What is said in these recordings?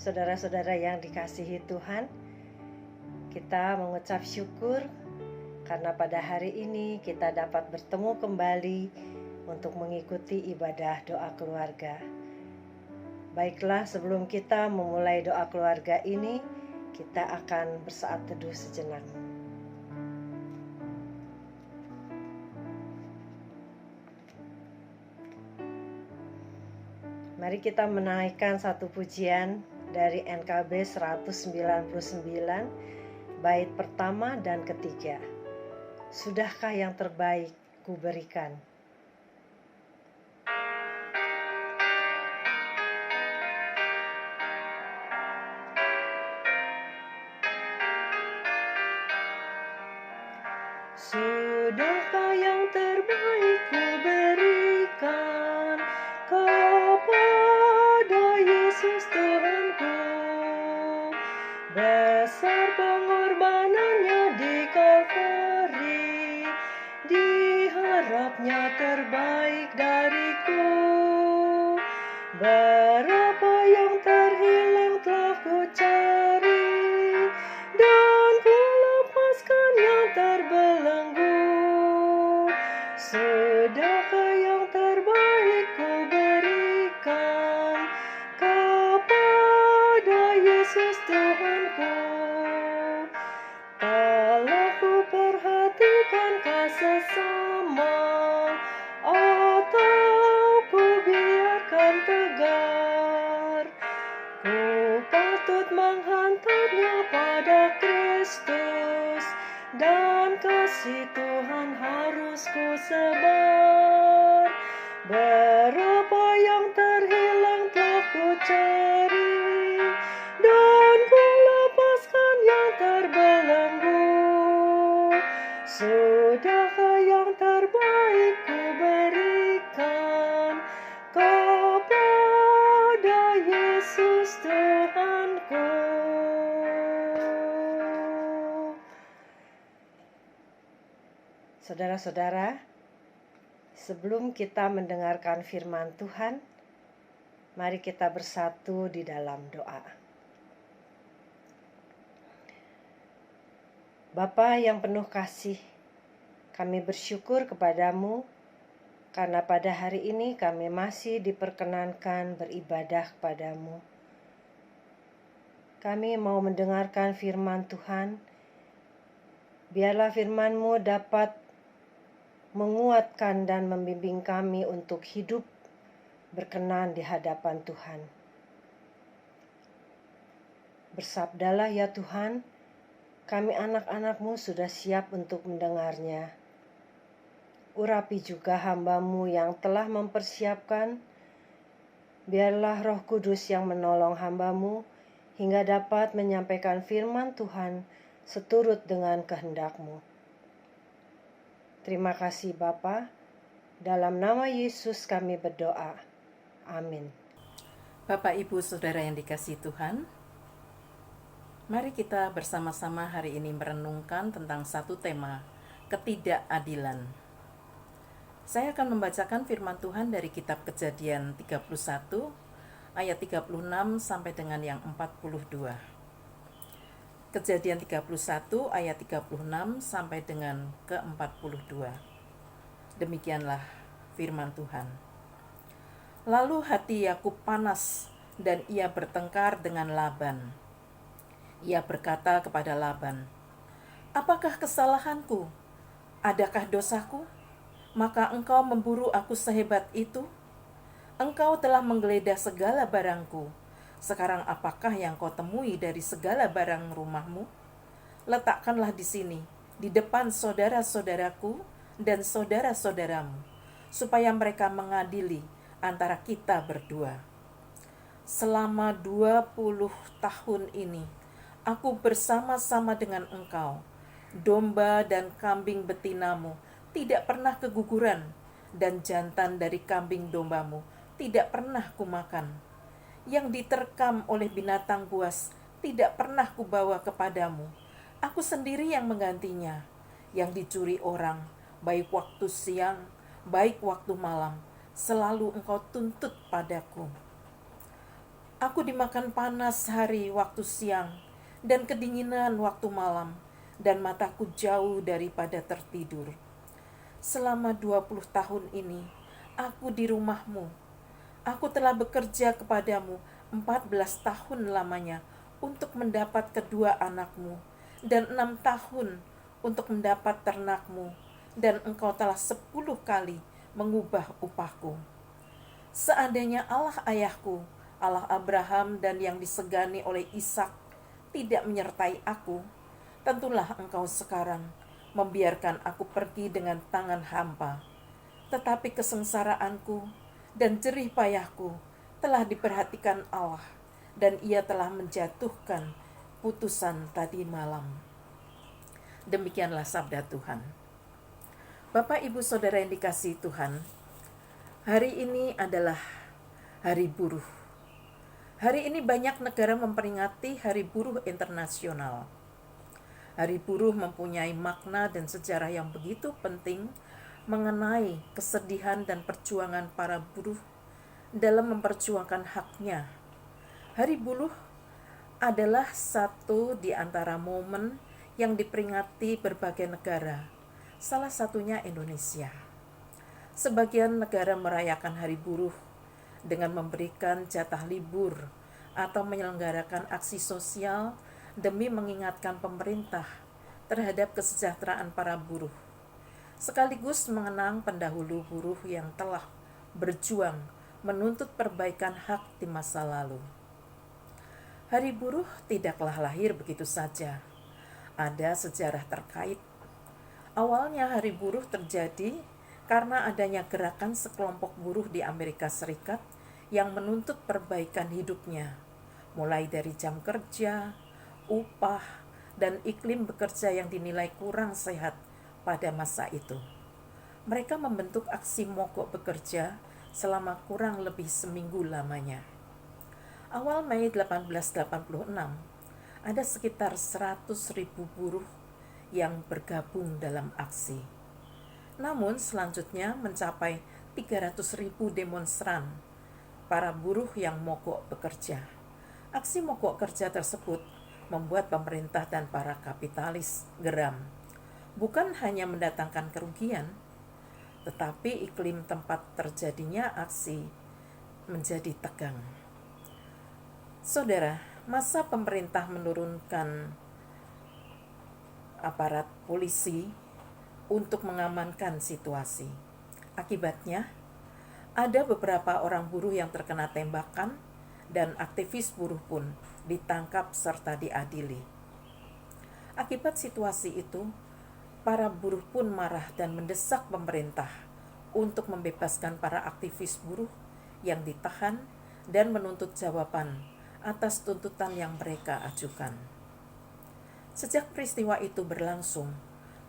Saudara-saudara yang dikasihi Tuhan, kita mengucap syukur karena pada hari ini kita dapat bertemu kembali untuk mengikuti ibadah doa keluarga. Baiklah, sebelum kita memulai doa keluarga ini, kita akan bersaat teduh sejenak. Mari kita menaikkan satu pujian dari NKB 199, bait pertama dan ketiga. Sudahkah yang terbaik kuberikan? Sudahkah yang terbaik kuberikan kepada Yesus Tuhanku? Besar pengorbanannya di Kalvari, diharapnya terbaik dariku. Berapa yang terhilang telah ku cari, dan ku lepaskan yang terbelenggu. Sudahkah yang terbaik ku berikan kepada Yesus Tuhanku? Telah ku perhatikan sesama, atau ku biarkan tegar? Ku patut menghantarnya pada Kristus, dan kasih Tuhan harus ku sebar. Berapa yang terhilang telah ku cari, dan ku lepaskan yang terbelenggu. Sudahkah yang terbaik ku berikan kepada Yesus Tuhanku? Saudara-saudara, sebelum kita mendengarkan firman Tuhan, mari kita bersatu di dalam doa. Bapa yang penuh kasih, kami bersyukur kepadamu karena pada hari ini kami masih diperkenankan beribadah kepadamu. Kami mau mendengarkan firman Tuhan. Biarlah firman-Mu dapat menguatkan dan membimbing kami untuk hidup berkenan di hadapan Tuhan. Bersabdalah ya Tuhan, kami anak-anak-Mu sudah siap untuk mendengarnya. Urapi juga hamba-Mu yang telah mempersiapkan. Biarlah Roh Kudus yang menolong hamba-Mu hingga dapat menyampaikan firman Tuhan seturut dengan kehendak-Mu. Terima kasih Bapa. Dalam nama Yesus kami berdoa. Amin. Bapak, Ibu, Saudara yang dikasihi Tuhan, mari kita bersama-sama hari ini merenungkan tentang satu tema, ketidakadilan. Saya akan membacakan firman Tuhan dari kitab Kejadian 31 ayat 36 sampai dengan yang 42. Kejadian 31 ayat 36 sampai dengan ke-42. Demikianlah firman Tuhan. Lalu hati Yakub panas dan ia bertengkar dengan Laban. Ia berkata kepada Laban, "Apakah kesalahanku? Adakah dosaku? Maka engkau memburu aku sehebat itu? Engkau telah menggeledah segala barangku. Sekarang apakah yang kau temui dari segala barang rumahmu? Letakkanlah di sini, di depan saudara-saudaraku dan saudara-saudaramu, supaya mereka mengadili antara kita berdua. Selama 20 tahun ini, aku bersama-sama dengan engkau. Domba dan kambing betinamu tidak pernah keguguran, dan jantan dari kambing dombamu tidak pernah kumakan. Yang diterkam oleh binatang buas tidak pernah kubawa kepadamu. Aku sendiri yang menggantinya. Yang dicuri orang, baik waktu siang, baik waktu malam, selalu engkau tuntut padaku. Aku dimakan panas hari waktu siang dan kedinginan waktu malam, dan mataku jauh daripada tertidur. Selama 20 tahun ini, aku di rumahmu. Aku telah bekerja kepadamu 14 tahun lamanya untuk mendapat kedua anakmu, dan 6 tahun untuk mendapat ternakmu, dan engkau telah 10 kali mengubah upahku. Seandainya Allah ayahku, Allah Abraham dan yang disegani oleh Ishak tidak menyertai aku, tentulah engkau sekarang membiarkan aku pergi dengan tangan hampa. Tetapi kesengsaraanku dan jerih payahku telah diperhatikan Allah, dan ia telah menjatuhkan putusan tadi malam. Demikianlah sabda Tuhan. Bapak, Ibu, Saudara yang dikasihi Tuhan, hari ini adalah Hari Buruh. Hari ini banyak negara memperingati Hari Buruh Internasional. Hari Buruh mempunyai makna dan sejarah yang begitu penting mengenai kesedihan dan perjuangan para buruh dalam memperjuangkan haknya. Hari Buruh adalah satu di antara momen yang diperingati berbagai negara, salah satunya Indonesia. Sebagian negara merayakan Hari Buruh dengan memberikan jatah libur atau menyelenggarakan aksi sosial demi mengingatkan pemerintah terhadap kesejahteraan para buruh, sekaligus mengenang pendahulu buruh yang telah berjuang menuntut perbaikan hak di masa lalu. Hari Buruh tidaklah lahir begitu saja. Ada sejarah terkait. Awalnya Hari Buruh terjadi karena adanya gerakan sekelompok buruh di Amerika Serikat yang menuntut perbaikan hidupnya, mulai dari jam kerja, upah, dan iklim bekerja yang dinilai kurang sehat pada masa itu. Mereka membentuk aksi mogok bekerja selama kurang lebih seminggu lamanya. Awal Mei 1886, ada sekitar 100.000 buruh yang bergabung dalam aksi. Namun selanjutnya mencapai 300.000 demonstran, para buruh yang mogok bekerja. Aksi mogok kerja tersebut membuat pemerintah dan para kapitalis geram. Bukan hanya mendatangkan kerugian, tetapi iklim tempat terjadinya aksi menjadi tegang. Saudara, masa pemerintah menurunkan aparat polisi untuk mengamankan situasi. Akibatnya, ada beberapa orang buruh yang terkena tembakan dan aktivis buruh pun ditangkap serta diadili. Akibat situasi itu, para buruh pun marah dan mendesak pemerintah untuk membebaskan para aktivis buruh yang ditahan dan menuntut jawaban atas tuntutan yang mereka ajukan. Sejak peristiwa itu berlangsung,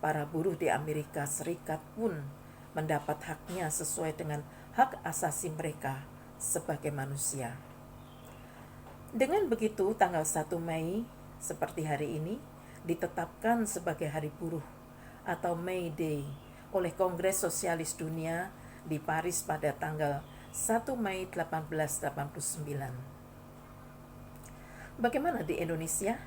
para buruh di Amerika Serikat pun mendapat haknya sesuai dengan hak asasi mereka sebagai manusia. Dengan begitu, tanggal 1 Mei seperti hari ini ditetapkan sebagai Hari Buruh atau May Day oleh Kongres Sosialis Dunia di Paris pada tanggal 1 Mei 1889. Bagaimana di Indonesia?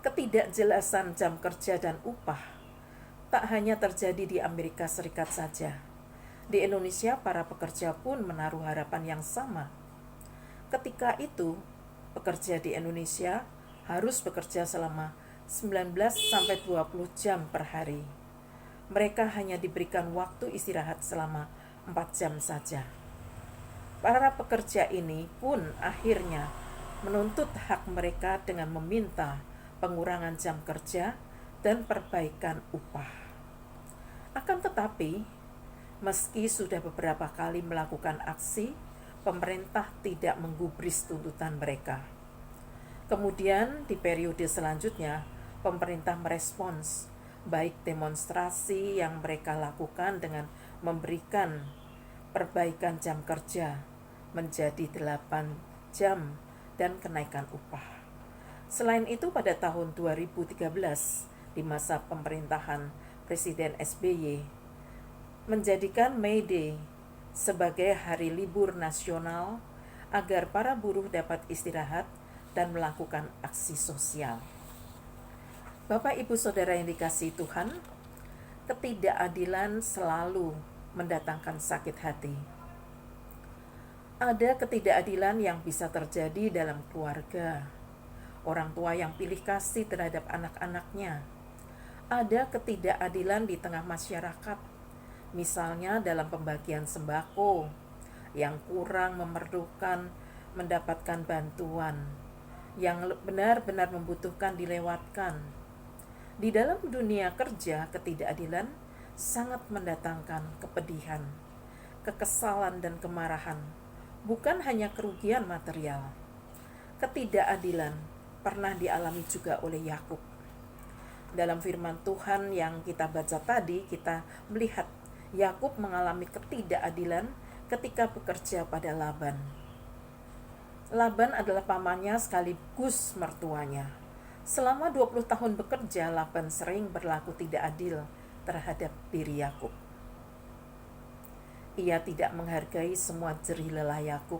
Ketidakjelasan jam kerja dan upah tak hanya terjadi di Amerika Serikat saja. Di Indonesia, para pekerja pun menaruh harapan yang sama. Ketika itu, pekerja di Indonesia harus bekerja selama 19-20 jam per hari. Mereka hanya diberikan waktu istirahat selama 4 jam saja. Para pekerja ini pun akhirnya menuntut hak mereka dengan meminta pengurangan jam kerja dan perbaikan upah. Akan tetapi, meski sudah beberapa kali melakukan aksi, pemerintah tidak menggubris tuntutan mereka. Kemudian di periode selanjutnya, pemerintah merespons baik demonstrasi yang mereka lakukan dengan memberikan perbaikan jam kerja menjadi 8 jam dan kenaikan upah. Selain itu, pada tahun 2013 di masa pemerintahan Presiden SBY menjadikan May Day sebagai hari libur nasional agar para buruh dapat istirahat dan melakukan aksi sosial. Bapak, Ibu, Saudara yang dikasihi Tuhan, ketidakadilan selalu mendatangkan sakit hati. Ada ketidakadilan yang bisa terjadi dalam keluarga, orang tua yang pilih kasih terhadap anak-anaknya. Ada ketidakadilan di tengah masyarakat, misalnya dalam pembagian sembako, yang kurang memerlukan mendapatkan bantuan, yang benar-benar membutuhkan dilewatkan. Di dalam dunia kerja, ketidakadilan sangat mendatangkan kepedihan, kekesalan, dan kemarahan, bukan hanya kerugian material. Ketidakadilan pernah dialami juga oleh Yakub. Dalam firman Tuhan yang kita baca tadi, kita melihat Yakub mengalami ketidakadilan ketika bekerja pada Laban. Laban adalah pamannya sekaligus mertuanya. Selama 20 tahun bekerja, Laban sering berlaku tidak adil terhadap diri Yakub. Ia tidak menghargai semua jerih lelah Yakub.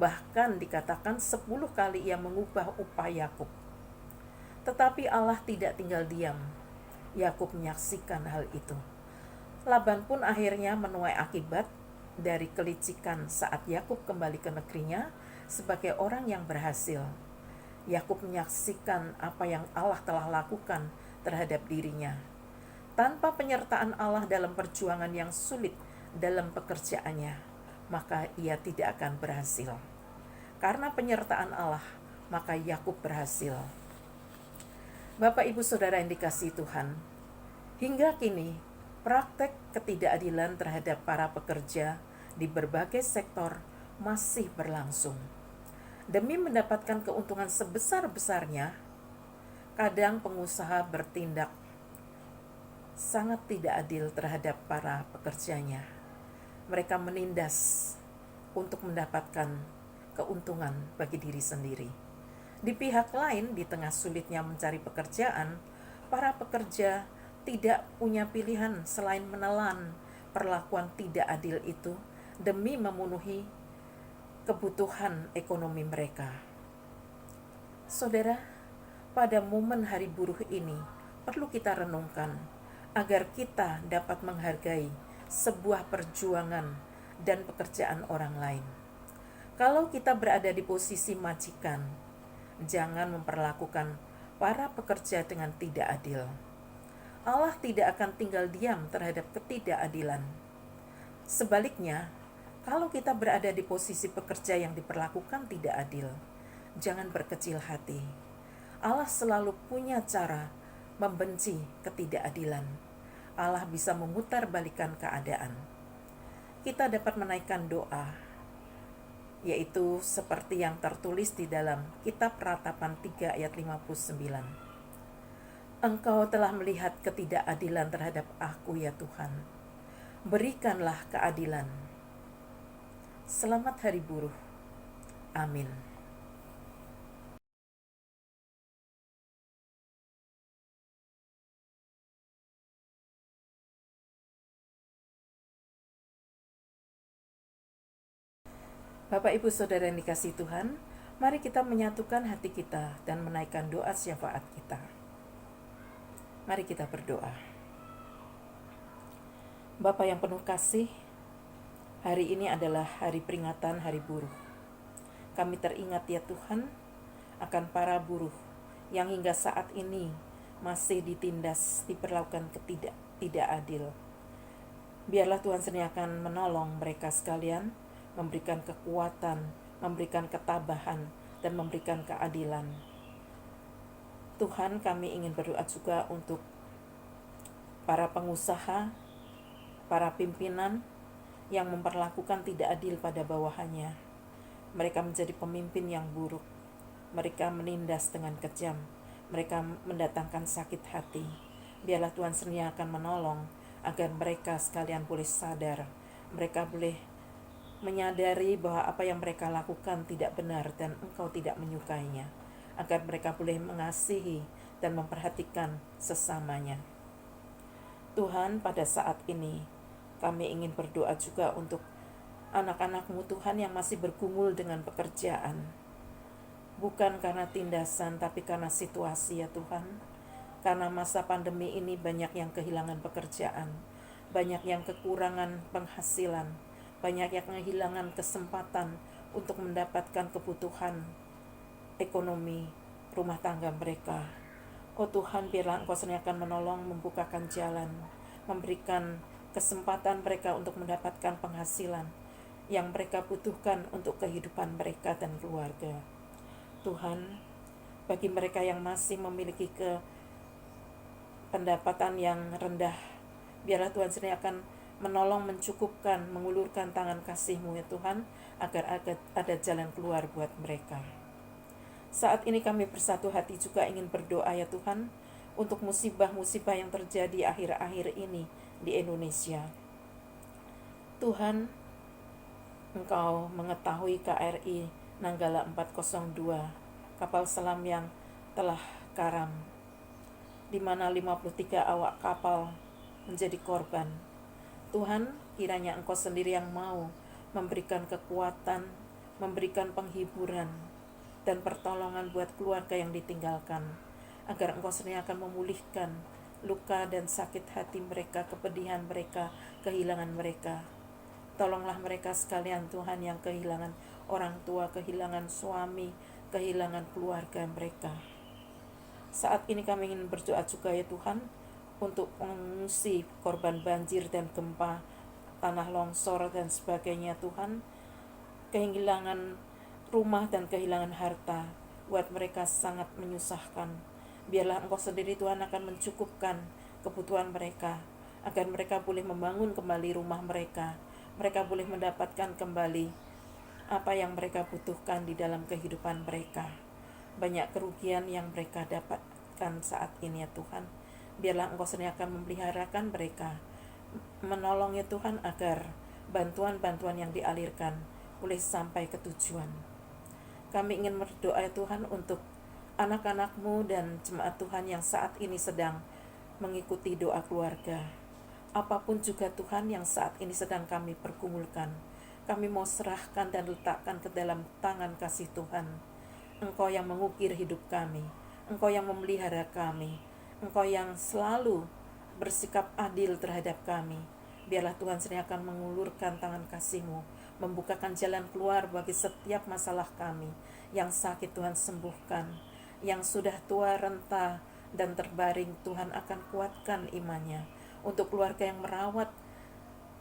Bahkan dikatakan 10 kali ia mengubah upah Yakub. Tetapi Allah tidak tinggal diam. Yakub menyaksikan hal itu. Laban pun akhirnya menuai akibat dari kelicikan saat Yakub kembali ke negerinya sebagai orang yang berhasil. Yakub menyaksikan apa yang Allah telah lakukan terhadap dirinya. Tanpa penyertaan Allah dalam perjuangan yang sulit dalam pekerjaannya, maka ia tidak akan berhasil. Karena penyertaan Allah, maka Yakub berhasil. Bapak, Ibu, Saudara yang dikasihi Tuhan, hingga kini praktek ketidakadilan terhadap para pekerja di berbagai sektor masih berlangsung. Demi mendapatkan keuntungan sebesar-besarnya, kadang pengusaha bertindak sangat tidak adil terhadap para pekerjanya. Mereka menindas untuk mendapatkan keuntungan bagi diri sendiri. Di pihak lain, di tengah sulitnya mencari pekerjaan, para pekerja tidak punya pilihan selain menelan perlakuan tidak adil itu demi memenuhi kebutuhan ekonomi mereka. Saudara, pada momen hari buruh ini perlu kita renungkan agar kita dapat menghargai sebuah perjuangan dan pekerjaan orang lain. Kalau kita berada di posisi majikan, jangan memperlakukan para pekerja dengan tidak adil. Allah tidak akan tinggal diam terhadap ketidakadilan. Sebaliknya, kalau kita berada di posisi pekerja yang diperlakukan tidak adil, jangan berkecil hati. Allah selalu punya cara membenci ketidakadilan. Allah bisa memutarbalikkan keadaan. Kita dapat menaikkan doa, yaitu seperti yang tertulis di dalam Kitab Ratapan 3 ayat 59. Engkau telah melihat ketidakadilan terhadap aku ya Tuhan. Berikanlah keadilan. Selamat Hari Buruh. Amin. Bapak, Ibu, Saudara yang dikasihi Tuhan, mari kita menyatukan hati kita dan menaikkan doa syafaat kita. Mari kita berdoa. Bapa yang penuh kasih, hari ini adalah hari peringatan Hari Buruh. Kami teringat ya Tuhan akan para buruh yang hingga saat ini masih ditindas, diperlakukan tidak adil. Biarlah Tuhan sediakan menolong mereka sekalian, memberikan kekuatan, memberikan ketabahan, dan memberikan keadilan. Tuhan, kami ingin berdoa juga untuk para pengusaha, para pimpinan yang memperlakukan tidak adil pada bawahannya. Mereka menjadi pemimpin yang buruk. Mereka menindas dengan kejam. Mereka mendatangkan sakit hati. Biarlah Tuhan akan menolong agar mereka sekalian boleh sadar. Mereka boleh menyadari bahwa apa yang mereka lakukan tidak benar dan Engkau tidak menyukainya, agar mereka boleh mengasihi dan memperhatikan sesamanya. Tuhan, pada saat ini kami ingin berdoa juga untuk anak-anak-Mu Tuhan yang masih bergumul dengan pekerjaan. Bukan karena tindasan, tapi karena situasi ya Tuhan. Karena masa pandemi ini banyak yang kehilangan pekerjaan, banyak yang kekurangan penghasilan, banyak yang kehilangan kesempatan untuk mendapatkan kebutuhan ekonomi rumah tangga mereka. Oh Tuhan, biarlah Engkau sediakan menolong, membukakan jalan, memberikan kesempatan mereka untuk mendapatkan penghasilan yang mereka butuhkan untuk kehidupan mereka dan keluarga. Tuhan, bagi mereka yang masih memiliki pendapatan yang rendah, biarlah Tuhan sediakan menolong, mencukupkan, mengulurkan tangan kasih-Mu ya Tuhan, agar ada jalan keluar buat mereka. Saat ini kami bersatu hati juga ingin berdoa ya Tuhan, untuk musibah-musibah yang terjadi akhir-akhir ini di Indonesia. Tuhan, Engkau mengetahui KRI Nanggala 402, kapal selam yang telah karam, di mana 53 awak kapal menjadi korban. Tuhan, kiranya Engkau sendiri yang mau memberikan kekuatan, memberikan penghiburan, dan pertolongan buat keluarga yang ditinggalkan, agar Engkau sendiri akan memulihkan luka dan sakit hati mereka, kepedihan mereka, kehilangan mereka. Tolonglah mereka sekalian Tuhan yang kehilangan orang tua, kehilangan suami, kehilangan keluarga mereka. Saat ini kami ingin berdoa juga ya Tuhan, untuk mengungsi korban banjir dan gempa, tanah longsor dan sebagainya Tuhan, kehilangan rumah dan kehilangan harta, buat mereka sangat menyusahkan. Biarlah Engkau sendiri Tuhan akan mencukupkan kebutuhan mereka, agar mereka boleh membangun kembali rumah mereka, mereka boleh mendapatkan kembali apa yang mereka butuhkan di dalam kehidupan mereka. Banyak kerugian yang mereka dapatkan saat ini ya Tuhan. Biarlah Engkau sendiri akan memeliharakan mereka, menolong ya Tuhan, agar bantuan-bantuan yang dialirkan boleh sampai ke tujuan. Kami ingin berdoa ya Tuhan untuk anak-anak-Mu dan jemaat Tuhan yang saat ini sedang mengikuti doa keluarga. Apapun juga Tuhan yang saat ini sedang kami pergumulkan, kami mau serahkan dan letakkan ke dalam tangan kasih Tuhan. Engkau yang mengukir hidup kami, Engkau yang memelihara kami, Engkau yang selalu bersikap adil terhadap kami. Biarlah Tuhan sendiri akan mengulurkan tangan kasih-Mu, membukakan jalan keluar bagi setiap masalah kami. Yang sakit Tuhan sembuhkan, yang sudah tua, renta, dan terbaring Tuhan akan kuatkan imannya. Untuk keluarga yang merawat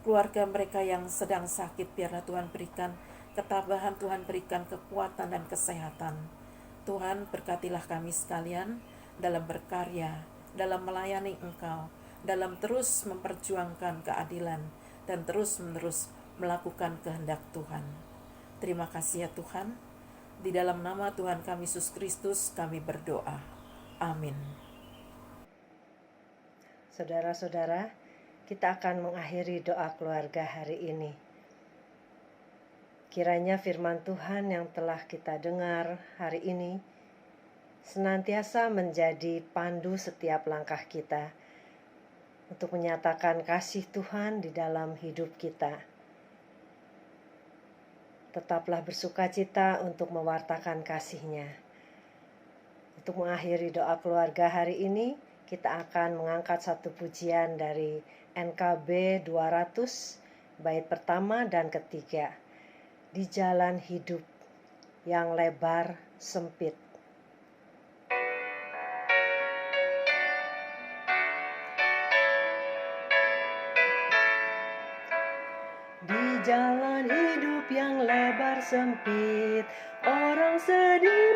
keluarga mereka yang sedang sakit, biarlah Tuhan berikan ketabahan, Tuhan berikan kekuatan dan kesehatan. Tuhan, berkatilah kami sekalian dalam berkarya, dalam melayani Engkau, dalam terus memperjuangkan keadilan, dan terus-menerus melakukan kehendak Tuhan. Terima kasih ya Tuhan. Di dalam nama Tuhan kami Yesus Kristus kami berdoa. Amin. Saudara-saudara, kita akan mengakhiri doa keluarga hari ini. Kiranya firman Tuhan yang telah kita dengar hari ini senantiasa menjadi pandu setiap langkah kita untuk menyatakan kasih Tuhan di dalam hidup kita. Tetaplah bersukacita untuk mewartakan kasih-Nya. Untuk mengakhiri doa keluarga hari ini, kita akan mengangkat satu pujian dari NKB 200, bait pertama dan ketiga. Di jalan hidup yang lebar sempit. Di jalan hidup yang lebar sempit, orang sedih